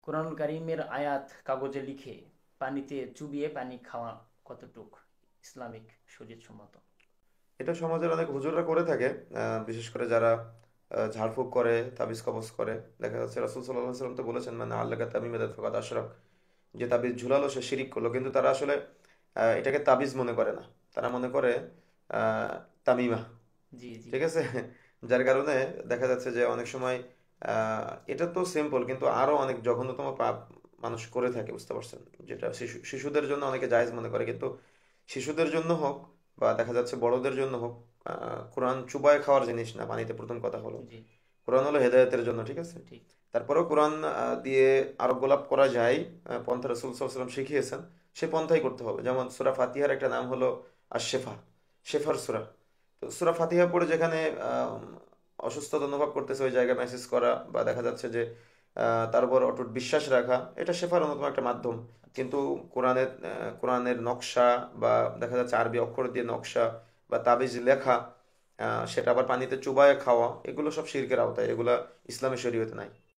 কোরআনুল কারীমের আয়াত কাগজে লিখে পানিতে চুবিয়ে পানি খাওয়া কতটুক ইসলামিক শরীয়তসম্মত? এটা সমাজের অনেক হুজুররা করে থাকে। বিশেষ করে যারা ঝাড়ফুঁক করে, তাবিজ কবজ করে। দেখা যাচ্ছে রাসূল সাল্লাল্লাহু আলাইহি ওয়াসাল্লাম তো বলেছেন, মানে আল্লাহকে তামিমাদাত ফাকাদ আশরাক, যে তাবিজ ঝুলালো সে শিরিক করলো। কিন্তু তারা আসলে এটাকে তাবিজ মনে করে না, তারা মনে করে তামিমা। জি, জি। ঠিক আছে? যার কারণে দেখা যাচ্ছে যে অনেক সময় এটা তো সিম্পল, কিন্তু আরো অনেক জঘন্যতম পাপ মানুষ করে থাকে, বুঝতে পারছেন? যেটা শিশুদের জন্য অনেকে জায়েজ মনে করে, কিন্তু শিশুদের জন্য হোক বা দেখা যাচ্ছে বড়দের জন্য হোক, কোরআন চুবায় খাওয়ার জিনিস না। পানিতে প্রথম কথা হলো, জি, কোরআন হলো হেদায়েতের জন্য, ঠিক আছে? ঠিক। তারপরেও কোরআন দিয়ে আরোগ্য লাভ করা যায়, পন্থা রাসূল সাল্লাল্লাহু আলাইহি ওয়াসাল্লাম শিখিয়েছেন, সে পন্থাই করতে হবে। যেমন সূরা ফাতিহার একটা নাম হলো আশ-শিফা, শেফার সূরা। তো সূরা ফাতিহা পড়ে যেখানে আম, অসুস্থতা অনুভব করতেছে ওই জায়গায় মেসেজ করা, বা দেখা যাচ্ছে যে তার উপর অটুট বিশ্বাস রাখা, এটা শেফার অন্যতম একটা মাধ্যম। আচ্ছা, কিন্তু কোরআনের নকশা, বা দেখা যাচ্ছে আরবি অক্ষর দিয়ে নকশা বা তাবিজ লেখা, সেটা আবার পানিতে চুবায় খাওয়া, এগুলো সব শিরকের আওতায়, এগুলা ইসলামের শরীয়তে নাই।